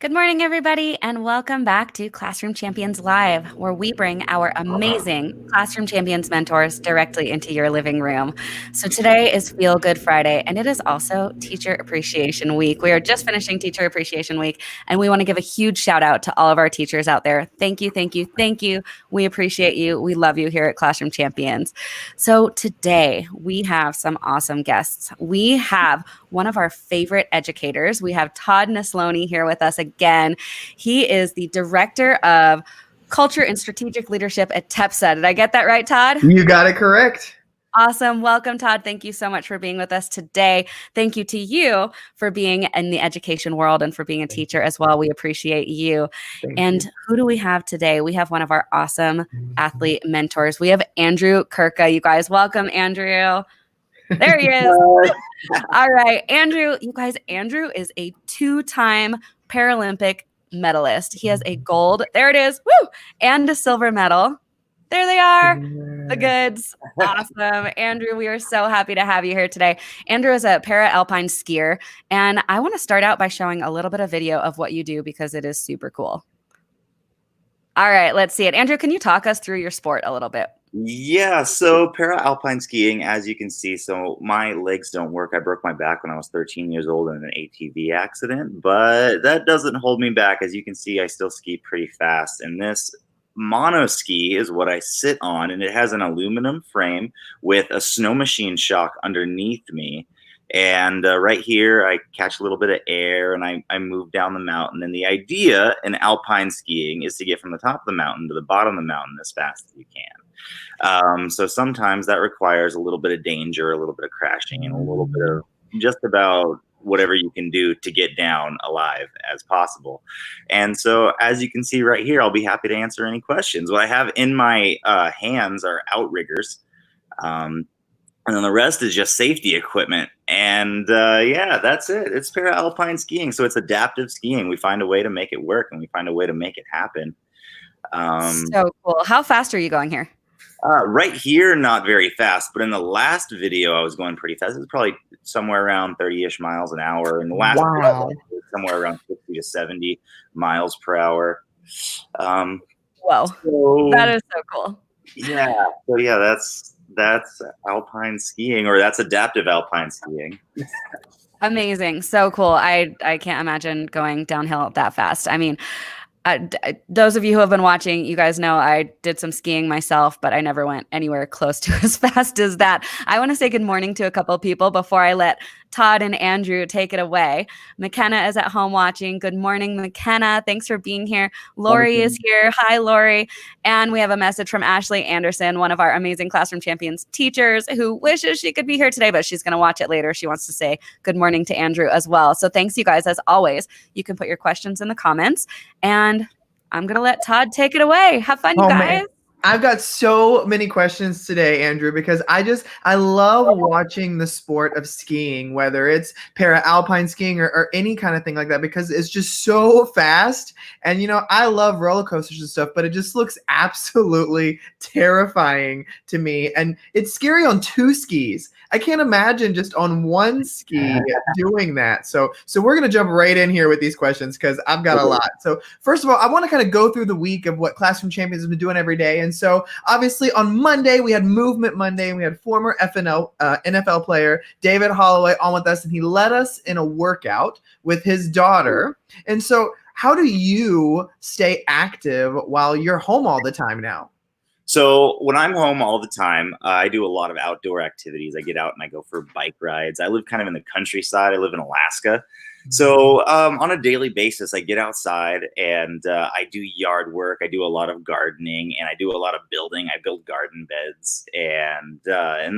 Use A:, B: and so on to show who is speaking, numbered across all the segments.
A: Good morning, everybody, and welcome back to Classroom Champions Live, where we bring our amazing Classroom Champions mentors directly into your living room. So today is Feel Good Friday, and it is also Teacher Appreciation Week. We are just finishing Teacher Appreciation Week, and we want to give a huge shout out to all of our teachers out there. Thank you, thank you, thank you. We appreciate you. We love you here at Classroom Champions. So today we have some awesome guests. We have one of our favorite educators. We have Todd Nesloney here with us again. He is the Director of Culture and Strategic Leadership at TEPSA. Did I get that right, Todd?
B: You got it correct.
A: Awesome. Welcome, Todd. Thank you so much for being with us today. Thank you to you for being in the education world and for being a teacher as well. We appreciate you. And who do we have today? We have one of our awesome athlete mentors. We have Andrew Kurka. You guys, welcome, Andrew. There he is. All right, Andrew, you guys, Andrew is a two-time Paralympic medalist. He has a gold, there it is, woo, and a silver medal. There they are, the goods. Awesome. Andrew, we are so happy to have you here today. Andrew is a Alpine skier, and I want to start out by showing a little bit of video of what you do because it is super cool. All right, let's see it. Andrew, can you talk us through your sport a little bit?
C: Yeah, so Alpine skiing, as you can see, so my legs don't work. I broke my back when I was 13 years old in an ATV accident, but that doesn't hold me back. As you can see, I still ski pretty fast. And this mono ski is what I sit on, and it has an aluminum frame with a snow machine shock underneath me. And right here, I catch a little bit of air and I move down the mountain. And the idea in alpine skiing is to get from the top of the mountain to the bottom of the mountain as fast as you can. So sometimes that requires a little bit of danger, a little bit of crashing, and a little bit of just about whatever you can do to get down alive as possible. And so as you can see right here, I'll be happy to answer any questions. What I have in my hands are outriggers. And then the rest is just safety equipment. And yeah, that's it. It's para-alpine skiing. So it's adaptive skiing. We find a way to make it work, and we find a way to make it happen.
A: So cool. How fast are you going here?
C: Right here, not very fast. But in the last video, I was going pretty fast. It was probably somewhere around 30-ish miles an hour. In the last video, somewhere around 50 to 70 miles per hour.
A: Whoa, that is so cool.
C: Yeah. So yeah, that's alpine skiing, or that's adaptive alpine skiing.
A: Amazing. So cool. I can't imagine going downhill that fast. I mean, those of you who have been watching, you guys know I did some skiing myself, but I never went anywhere close to as fast as that. I want to say good morning to a couple of people before I let Todd and Andrew take it away. McKenna is at home watching. Good morning, McKenna. Thanks for being here. Lori is here. Hi, Lori. And we have a message from Ashley Anderson, one of our amazing Classroom Champions teachers, who wishes she could be here today, but she's going to watch it later. She wants to say good morning to Andrew as well. So thanks, you guys, as always. You can put your questions in the comments, and I'm going to let Todd take it away. Have fun, you guys.
B: Man. I've got so many questions today, Andrew, because I love watching the sport of skiing, whether it's para-alpine skiing or any kind of thing like that, because it's just so fast. And, you know, I love roller coasters and stuff, but it just looks absolutely terrifying to me. And it's scary on two skis. I can't imagine just on one ski doing that. So we're going to jump right in here with these questions because I've got a lot. So first of all, I want to kind of go through the week of what Classroom Champions have been doing every day. And so obviously on Monday, we had Movement Monday, and we had former NFL player David Holloway on with us, and he led us in a workout with his daughter. And so how do you stay active while you're home all the time now?
C: So when I'm home all the time, I do a lot of outdoor activities. I get out and I go for bike rides. I live kind of in the countryside. I live in Alaska. So on a daily basis, I get outside and I do yard work. I do a lot of gardening, and I do a lot of building. I build garden beds, and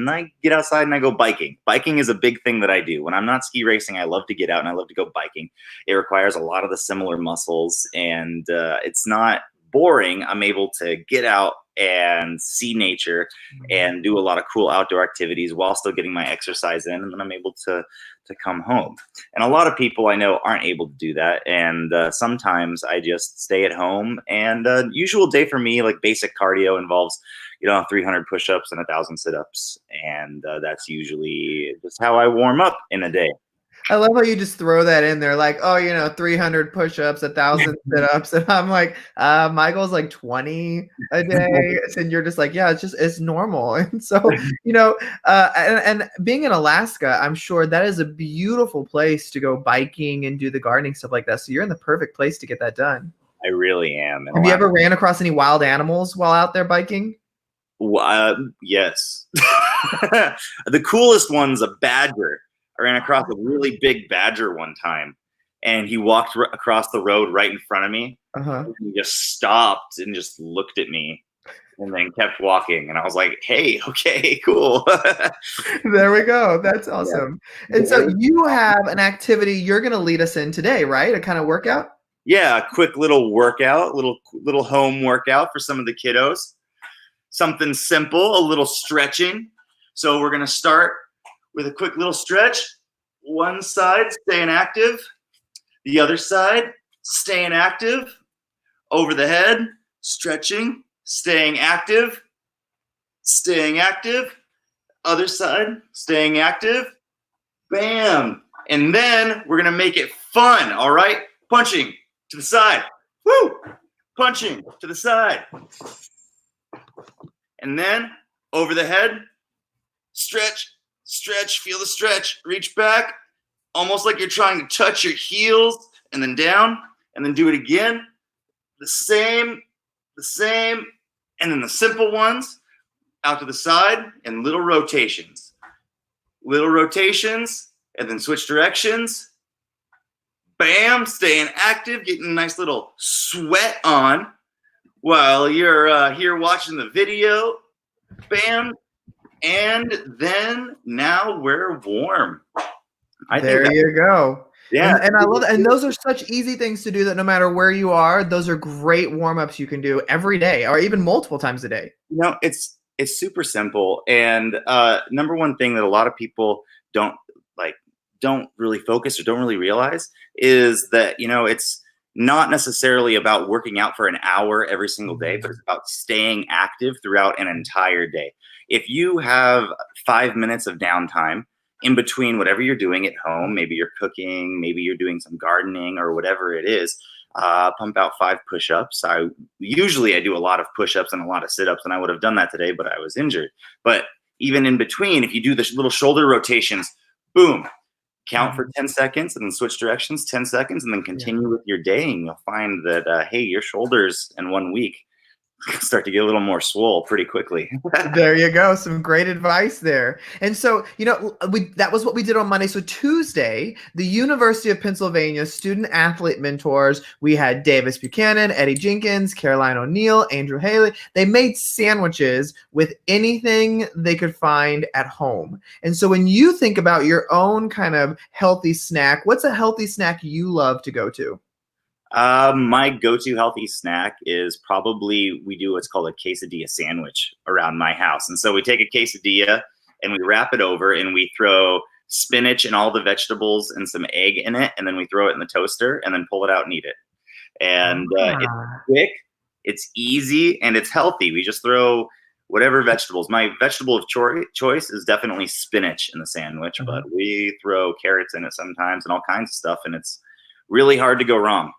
C: I get outside and I go biking. Biking is a big thing that I do. When I'm not ski racing, I love to get out and I love to go biking. It requires a lot of the similar muscles, and it's not boring. I'm able to get out and see nature and do a lot of cool outdoor activities while still getting my exercise in, and then I'm able to come home. And a lot of people I know aren't able to do that, and sometimes I just stay at home. And usual day for me, like basic cardio, involves 300 push-ups and 1,000 sit-ups, and that's usually just how I warm up in a day.
B: I love how you just throw that in there, like, oh, 300 push-ups, 1,000 sit-ups, and I'm like, my goal's like 20 a day, and you're just like, yeah, it's normal. And so, and being in Alaska, I'm sure that is a beautiful place to go biking and do the gardening stuff like that. So you're in the perfect place to get that done.
C: I really am.
B: Have you ever ran across any wild animals while out there biking?
C: Yes. The coolest one's a badger. I ran across a really big badger one time, and he walked across the road right in front of me.
B: Uh-huh.
C: He just stopped and just looked at me and then kept walking. And I was like, hey, okay, cool.
B: There we go. That's awesome. Yeah. And so you have an activity you're going to lead us in today, right? A kind of workout?
C: Yeah, a quick little workout, little home workout for some of the kiddos. Something simple, a little stretching. So we're going to start with a quick little stretch. One side, staying active. The other side, staying active. Over the head, stretching, staying active. Staying active. Other side, staying active. Bam. And then we're going to make it fun, all right? Punching to the side. Woo! Punching to the side. And then over the head, stretch, stretch, feel the stretch, reach back, almost like you're trying to touch your heels, and then down, and then do it again. The same, and then the simple ones, out to the side, and little rotations. Little rotations, and then switch directions. Bam, staying active, getting a nice little sweat on while you're here watching the video. Bam. And then now we're warm.
B: There you go.
C: Yeah.
B: And I love that. And those are such easy things to do that no matter where you are, those are great warm-ups you can do every day or even multiple times a day.
C: It's super simple. And number one thing that a lot of people don't really focus or don't really realize is that, it's not necessarily about working out for an hour every single day, but it's about staying active throughout an entire day. If you have 5 minutes of downtime in between whatever you're doing at home, maybe you're cooking, maybe you're doing some gardening or whatever it is, pump out 5 push-ups. I do a lot of push-ups and a lot of sit-ups, and I would have done that today, but I was injured. But even in between, if you do the little shoulder rotations, boom, count for 10 seconds and then switch directions, 10 seconds, and then continue with your day. And you'll find that, hey, your shoulders in 1 week start to get a little more swole pretty quickly.
B: There you go. Some great advice there. And so, that was what we did on Monday. So Tuesday, the University of Pennsylvania student athlete mentors, we had Davis Buchanan, Eddie Jenkins, Caroline O'Neill, Andrew Haley. They made sandwiches with anything they could find at home. And so when you think about your own kind of healthy snack, what's a healthy snack you love to go to?
C: My go-to healthy snack is probably, we do what's called a quesadilla sandwich around my house. And so we take a quesadilla and we wrap it over and we throw spinach and all the vegetables and some egg in it. And then we throw it in the toaster and then pull it out and eat it. And it's quick, it's easy, and it's healthy. We just throw whatever vegetables. My vegetable of choice is definitely spinach in the sandwich, but we throw carrots in it sometimes and all kinds of stuff. And it's really hard to go wrong.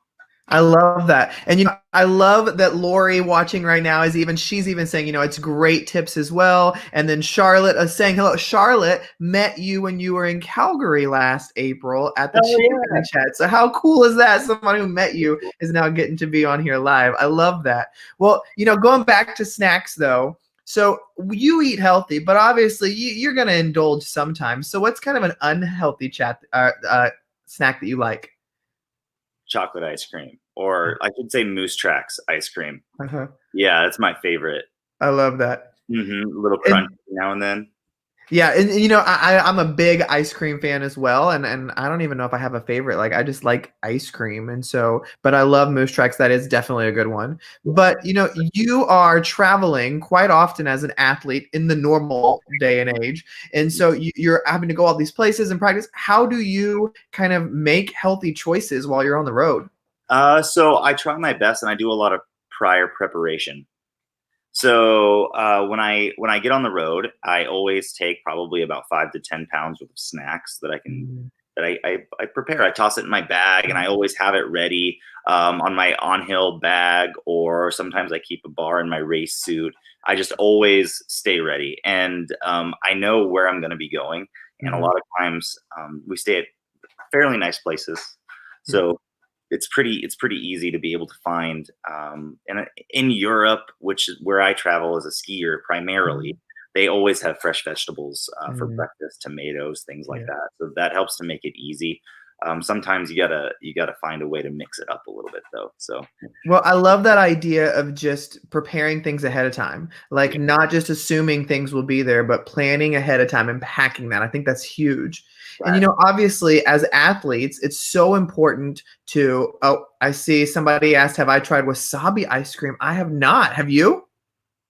B: I love that. And, I love that Lori watching right now she's even saying, it's great tips as well. And then Charlotte is saying, hello. Charlotte met you when you were in Calgary last April at the Champion Chat. So how cool is that? Someone who met you is now getting to be on here live. I love that. Well, going back to snacks though. So you eat healthy, but obviously you're going to indulge sometimes. So what's kind of an unhealthy snack that you like?
C: Chocolate ice cream, or I should say Moose Tracks ice cream. Yeah, that's my favorite.
B: I love that.
C: A little crunch now and then.
B: Yeah, and I'm a big ice cream fan as well, and I don't even know if I have a favorite. Like I just like ice cream, and so but I love Moose Tracks. That is definitely a good one. But you are traveling quite often as an athlete in the normal day and age, and so you're having to go all these places and practice. How do you kind of make healthy choices while you're on the road?
C: So I try my best, and I do a lot of prior preparation. So when I get on the road, I always take probably about 5 to 10 pounds worth of snacks that I can that I prepare. I toss it in my bag, and I always have it ready on my on-hill bag, or sometimes I keep a bar in my race suit. I just always stay ready, and I know where I'm going to be going. And a lot of times we stay at fairly nice places, so it's pretty easy to be able to find. In Europe, which is where I travel as a skier primarily, they always have fresh vegetables for breakfast, tomatoes, things like that. So that helps to make it easy. Sometimes you gotta find a way to mix it up a little bit, though. So,
B: well, I love that idea of just preparing things ahead of time, like not just assuming things will be there, but planning ahead of time and packing that. I think that's huge. And obviously, as athletes, it's so important to. Oh, I see somebody asked, "Have I tried wasabi ice cream?" I have not. Have you?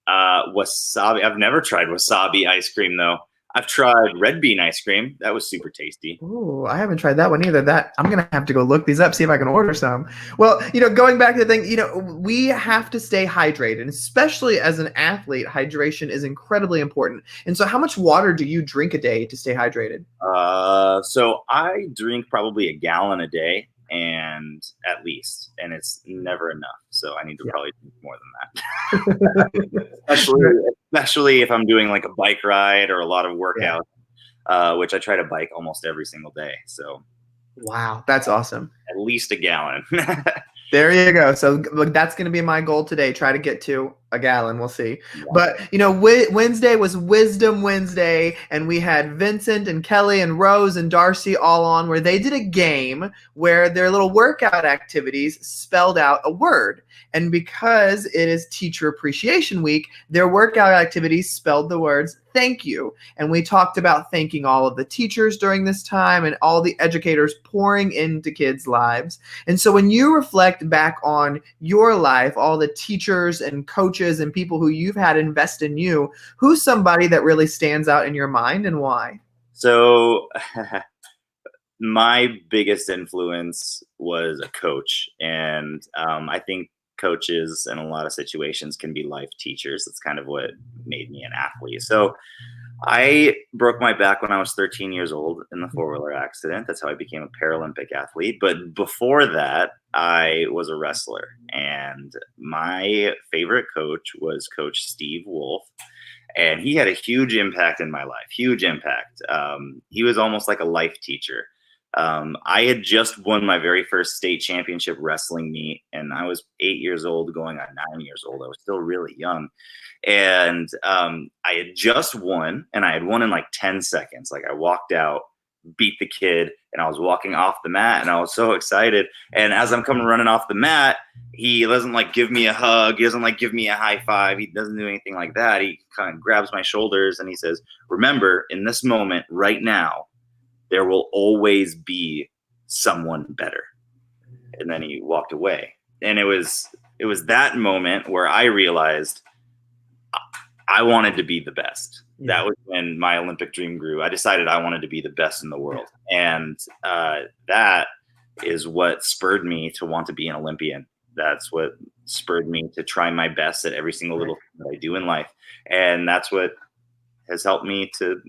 C: Wasabi. I've never tried wasabi ice cream, though. I've tried red bean ice cream. That was super tasty.
B: Ooh, I haven't tried that one either. That I'm gonna have to go look these up, see if I can order some. Well, going back to the thing, we have to stay hydrated, and especially as an athlete, hydration is incredibly important. And so, how much water do you drink a day to stay hydrated?
C: So I drink probably a gallon a day, and at least, and it's never enough. So I need to probably drink more than that. especially if I'm doing like a bike ride or a lot of workout, which I try to bike almost every single day. So
B: wow, that's awesome.
C: At least a gallon.
B: There you go. So that's going to be my goal today. Try to get to a gallon. We'll see. Yeah. But, Wednesday was Wisdom Wednesday, and we had Vincent and Kelly and Rose and Darcy all on, where they did a game where their little workout activities spelled out a word. And because it is Teacher Appreciation Week, their workout activities spelled the words thank you. And we talked about thanking all of the teachers during this time and all the educators pouring into kids' lives. And so when you reflect back on your life, all the teachers and coaches and people who you've had invest in you, who's somebody that really stands out in your mind and why?
C: So my biggest influence was a coach. And I think coaches in a lot of situations can be life teachers. That's kind of what made me an athlete. So I broke my back when I was 13 years old in the four-wheeler accident. That's how I became a Paralympic athlete. But before that, I was a wrestler. And my favorite coach was Coach Steve Wolf. And he had a huge impact in my life, huge impact. He was almost like a life teacher. I had just won my very first state championship wrestling meet, and I was 8 years old going on 9 years old. I was still really young. And I had just won, and I had won in like 10 seconds. Like I walked out, beat the kid, and I was walking off the mat, and I was so excited. And as I'm coming running off the mat, he doesn't like give me a hug. He doesn't like give me a high five. He doesn't do anything like that. He kind of grabs my shoulders and he says, "Remember, in this moment right now, there will always be someone better." And then he walked away. And it was that moment where I realized I wanted to be the best. Yeah. That was when my Olympic dream grew. I decided I wanted to be the best in the world. And that is what spurred me to want to be an Olympian. That's what spurred me to try my best at every single little thing that I do in life. And that's what has helped me to,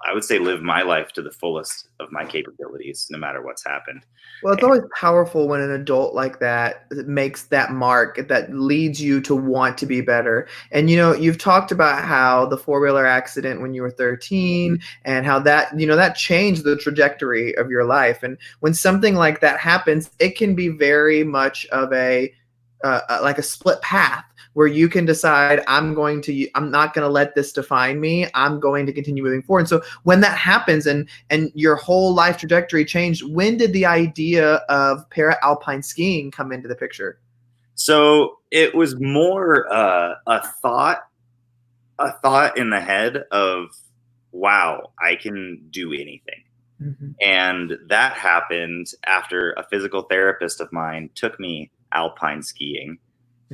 C: I would say, live my life to the fullest of my capabilities, no matter what's happened.
B: Well, it's always powerful when an adult like that makes that mark that leads you to want to be better. And, you've talked about how the four-wheeler accident when you were 13 and how that, that changed the trajectory of your life. And when something like that happens, it can be very much of like a split path, where you can decide, I'm not going to let this define me. I'm going to continue moving forward. So when that happens and your whole life trajectory changed, when did the idea of Alpine skiing come into the picture?
C: So it was more a thought in the head of, wow, I can do anything. Mm-hmm. And that happened after a physical therapist of mine took me alpine skiing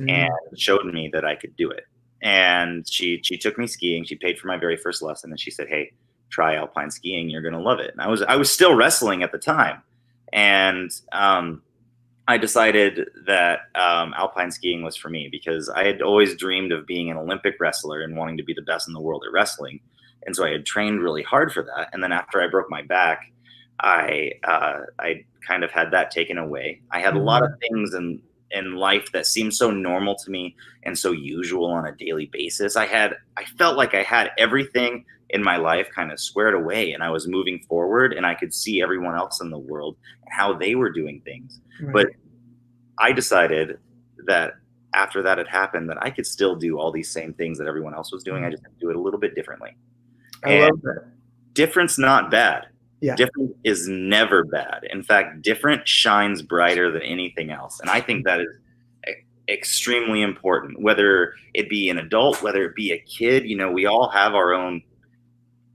C: and showed me that I could do it. And she took me skiing. She paid for my very first lesson, and she said, "Hey, try alpine skiing. You're going to love it." And I was still wrestling at the time. And I decided that alpine skiing was for me, because I had always dreamed of being an Olympic wrestler and wanting to be the best in the world at wrestling. And so I had trained really hard for that. And then after I broke my back, I kind of had that taken away. I had a lot of things in life that seemed so normal to me and so usual on a daily basis. I felt like I had everything in my life kind of squared away, and I was moving forward, and I could see everyone else in the world and how they were doing things.
B: Right.
C: But I decided that after that had happened, that I could still do all these same things that everyone else was doing. I just had to do it a little bit differently.
B: I love that.
C: Difference not bad.
B: Yeah.
C: Different is never bad. In fact, different shines brighter than anything else. And I think that is extremely important, whether it be an adult, whether it be a kid. You know, we all have our own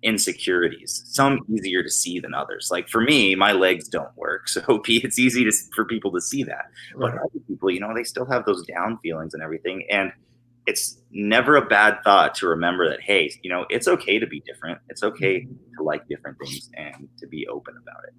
C: insecurities, some easier to see than others. Like for me, my legs don't work, so it's easy for people to see that. But other people, you know, they still have those down feelings and everything. And it's never a bad thought to remember that, hey, you know, it's okay to be different. It's okay to like different things and to be open about it.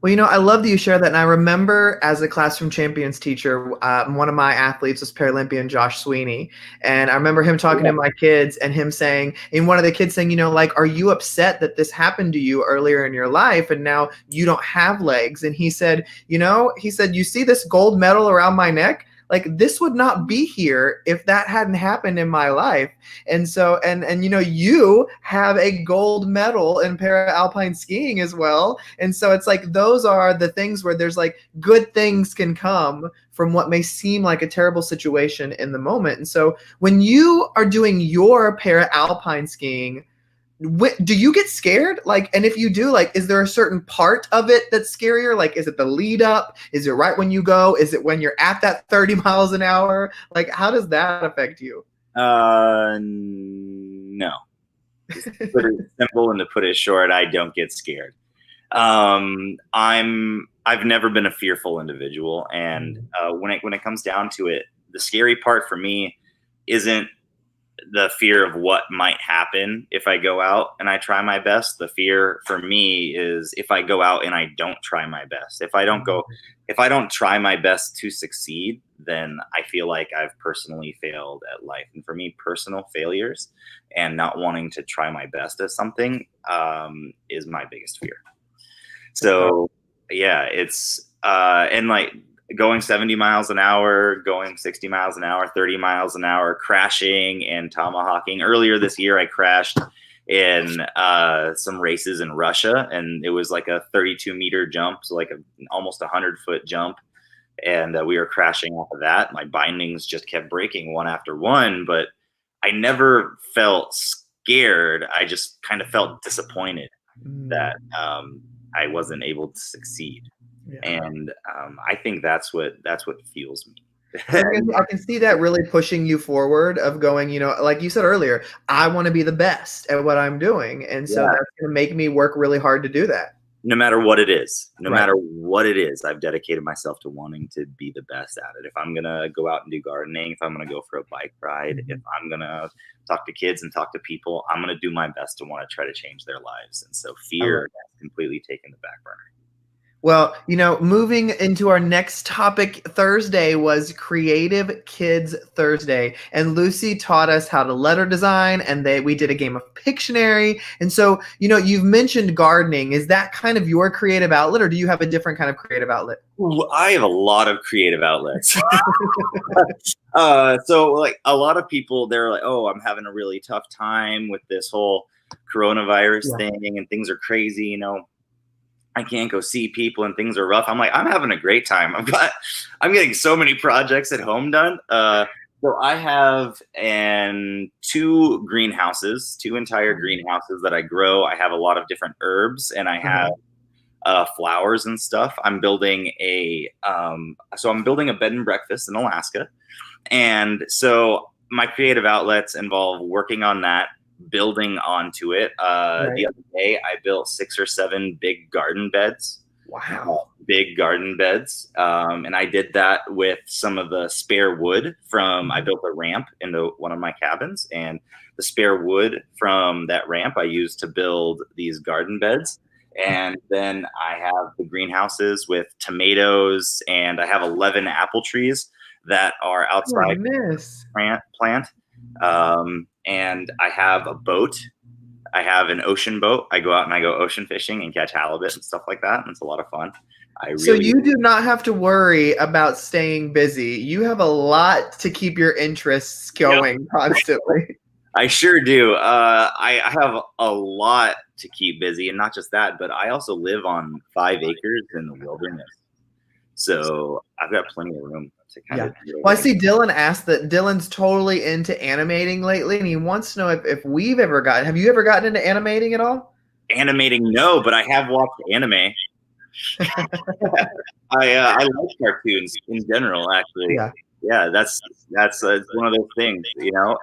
B: Well, you know, I love that you share that. And I remember as a Classroom Champions teacher, one of my athletes was Paralympian Josh Sweeney. And I remember him talking to my kids and him saying, and one of the kids saying, you know, like, are you upset that this happened to you earlier in your life and now you don't have legs? And he said, you see this gold medal around my neck? Like, this would not be here if that hadn't happened in my life. And so, and you know, you have a gold medal in para alpine skiing as well. And so it's like, those are the things where there's like good things can come from what may seem like a terrible situation in the moment. And so when you are doing your para alpine skiing, do you get scared? Like, and if you do, like, is there a certain part of it that's scarier? Like, is it the lead up? Is it right when you go? Is it when you're at that 30 miles an hour? Like, how does that affect you?
C: No. Just to put it simple and to put it short, I don't get scared. I've never been a fearful individual, and when it comes down to it, the scary part for me isn't the fear of what might happen if I go out and I try my best. The fear for me is if I go out and I don't try my best. If I don't try my best to succeed, then I feel like I've personally failed at life. And for me, personal failures and not wanting to try my best at something is my biggest fear. So yeah, it's and like going 70 miles an hour, going 60 miles an hour, 30 miles an hour, crashing and tomahawking. Earlier this year, I crashed in some races in Russia, and it was like a 32-meter jump, so like almost 100-foot jump. And we were crashing off of that. My bindings just kept breaking one after one, but I never felt scared. I just kind of felt disappointed that I wasn't able to succeed. Yeah. And I think that's what fuels me.
B: I can see that really pushing you forward of going, you know, like you said earlier, I want to be the best at what I'm doing. And so that's going to make me work really hard to do that.
C: No matter what it is, matter what it is, I've dedicated myself to wanting to be the best at it. If I'm going to go out and do gardening, if I'm going to go for a bike ride, if I'm going to talk to kids and talk to people, I'm going to do my best to want to try to change their lives. And so fear has completely taken the back burner.
B: Well, you know, moving into our next topic, Thursday was Creative Kids Thursday, and Lucy taught us how to letter design, and we did a game of Pictionary. And so, you know, you've mentioned gardening. Is that kind of your creative outlet, or do you have a different kind of creative outlet?
C: Ooh, I have a lot of creative outlets. So like a lot of people, they're like, oh, I'm having a really tough time with this whole coronavirus thing, and things are crazy, you know. I can't go see people and things are rough. I'm like, I'm having a great time. I'm getting so many projects at home done. So I have two entire greenhouses that I grow. I have a lot of different herbs, and I have flowers and stuff. I'm building I'm building a bed and breakfast in Alaska. And so my creative outlets involve working on that, building onto it. The other day, I built 6 or 7 big garden beds.
B: Wow.
C: Big garden beds. And I did that with some of the spare wood I built a ramp into one of my cabins, and the spare wood from that ramp I used to build these garden beds. And then I have the greenhouses with tomatoes, and I have 11 apple trees that are outside plant. And I have a boat I have an ocean boat. I go out and I go ocean fishing and catch halibut and stuff like that. And it's a lot of fun.
B: So you do not have to worry about staying busy. You have a lot to keep your interests going constantly.
C: I sure do. I have a lot to keep busy, and not just that, but I also live on 5 acres in the wilderness. So I've got plenty of room to kind of.
B: Well, I see Dylan asked that Dylan's totally into animating lately, and he wants to know if we've ever gotten. Have you ever gotten into animating at all?
C: Animating, no, but I have watched anime. I like cartoons in general, actually. Yeah, that's one of those things, you know.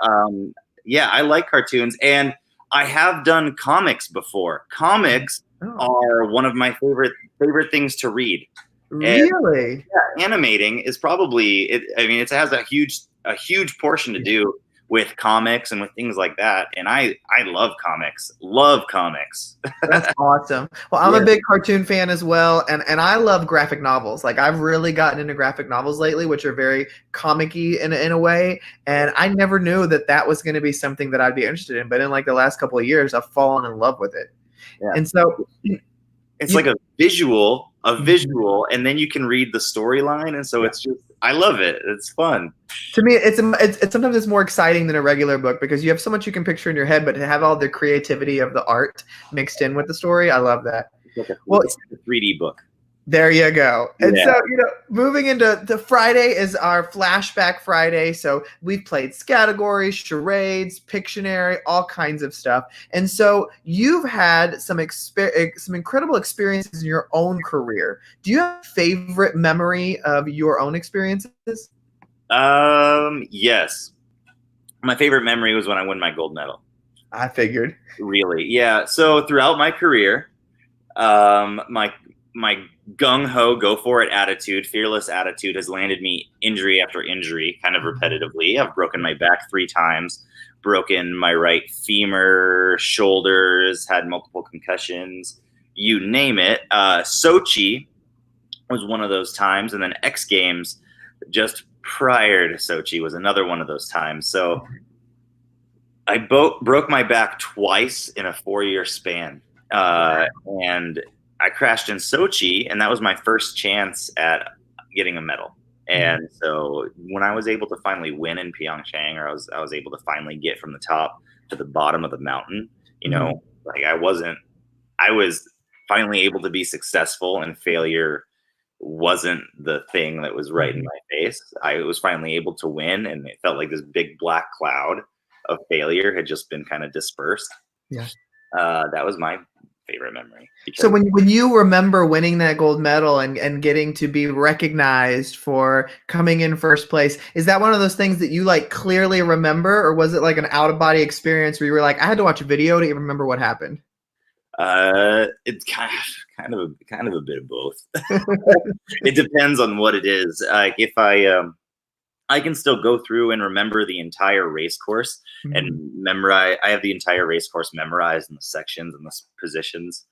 C: Yeah, I like cartoons, and I have done comics before. Comics are one of my favorite things to read.
B: Really?
C: And, yeah, animating is probably it. I mean, it has a huge portion to do with comics and with things like that. And I love comics. Love comics.
B: That's awesome. Well, I'm a big cartoon fan as well, and I love graphic novels. Like, I've really gotten into graphic novels lately, which are very comic-y in a way. And I never knew that was going to be something that I'd be interested in. But in like the last couple of years, I've fallen in love with it. Yeah. And so
C: it's like a visual, and then you can read the storyline. And so it's just, I love it. It's fun.
B: To me, it's sometimes it's more exciting than a regular book because you have so much you can picture in your head, but to have all the creativity of the art mixed in with the story, I love that.
C: It's a 3D book.
B: There you go. And so, you know, moving into the Friday is our flashback Friday. So we've played categories, charades, Pictionary, all kinds of stuff. And so you've had some incredible experiences in your own career. Do you have a favorite memory of your own experiences?
C: Yes. My favorite memory was when I won my gold medal.
B: I figured.
C: Really? Yeah. So throughout my career, my gung-ho, go-for-it attitude, fearless attitude has landed me injury after injury kind of repetitively. I've broken my back 3 times, broken my right femur, shoulders, had multiple concussions, you name it. Sochi was one of those times, and then X Games just prior to Sochi was another one of those times. So I broke my back twice in a 4-year span, and I crashed in Sochi, and that was my first chance at getting a medal. And so when I was able to finally win in Pyeongchang, or I was able to finally get from the top to the bottom of the mountain, you know, like I was finally able to be successful, and failure wasn't the thing that was right in my face. I was finally able to win, and it felt like this big black cloud of failure had just been kind of dispersed.
B: Yeah.
C: That was my favorite memory.
B: So when you remember winning that gold medal and getting to be recognized for coming in first place, is that one of those things that you like clearly remember, or was it like an out of body experience where you were like, I had to watch a video to even remember what happened?
C: It's kind of a bit of both. It depends on what it is. Like if I can still go through and remember the entire race course and memorize. I have the entire race course memorized, and the sections and the positions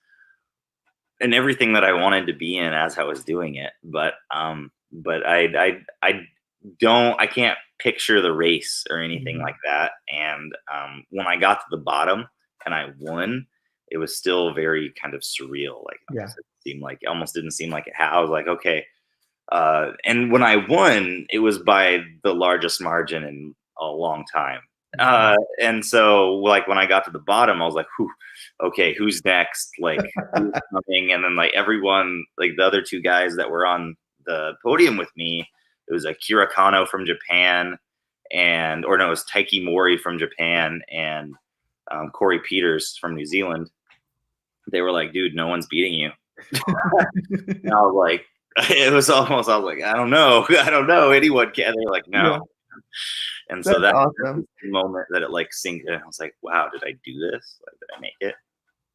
C: and everything that I wanted to be in as I was doing it. But I can't picture the race or anything like that. And when I got to the bottom and I won, it was still very kind of surreal. Like it almost didn't seem like it. I was like, okay. And when I won, it was by the largest margin in a long time. And so like when I got to the bottom, I was like, okay, who's next? Like who's coming? And then like everyone, like the other 2 guys that were on the podium with me, it was a Kurka from Japan, it was Taiki Mori from Japan, and Corey Peters from New Zealand. They were like, dude, no one's beating you. And I was like, I was like, I don't know, anyone can. They're like, no. Yeah. And so that awesome. The moment that it like synced in, I was like, wow, did I do this? Like, did I make it?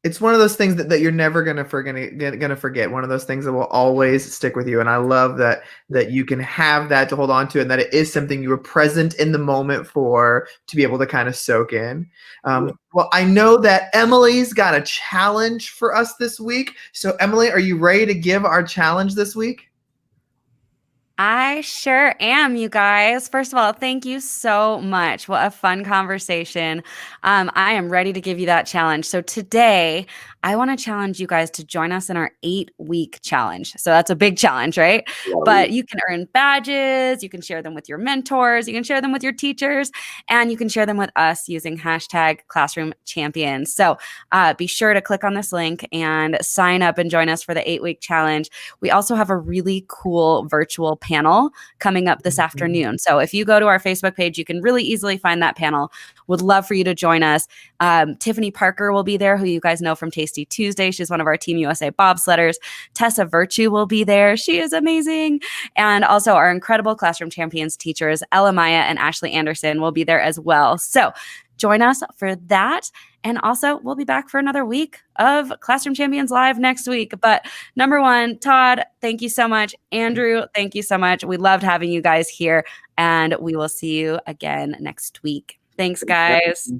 B: It's one of those things that you're never gonna forget. One of those things that will always stick with you. And I love that you can have that to hold on to, and that it is something you were present in the moment for, to be able to kind of soak in. Well, I know that Emily's got a challenge for us this week. So Emily, are you ready to give our challenge this week?
A: I sure am, you guys. First of all, thank you so much. What a fun conversation. I am ready to give you that challenge. So today, I want to challenge you guys to join us in our 8-week challenge. So that's a big challenge, right? But you can earn badges, you can share them with your mentors, you can share them with your teachers, and you can share them with us using hashtag Classroom Champions. So be sure to click on this link and sign up and join us for the 8-week challenge. We also have a really cool virtual panel coming up this afternoon. So if you go to our Facebook page, you can really easily find that panel. Would love for you to join us. Tiffany Parker will be there, who you guys know from Tasty Tuesday. She's one of our Team USA bobsledders. Tessa Virtue will be there. She is amazing. And also our incredible Classroom Champions teachers, Ella Maya and Ashley Anderson, will be there as well. So join us for that. And also, we'll be back for another week of Classroom Champions Live next week. But number one, Todd, thank you so much. Andrew, thank you so much. We loved having you guys here. And we will see you again next week. Thanks, guys.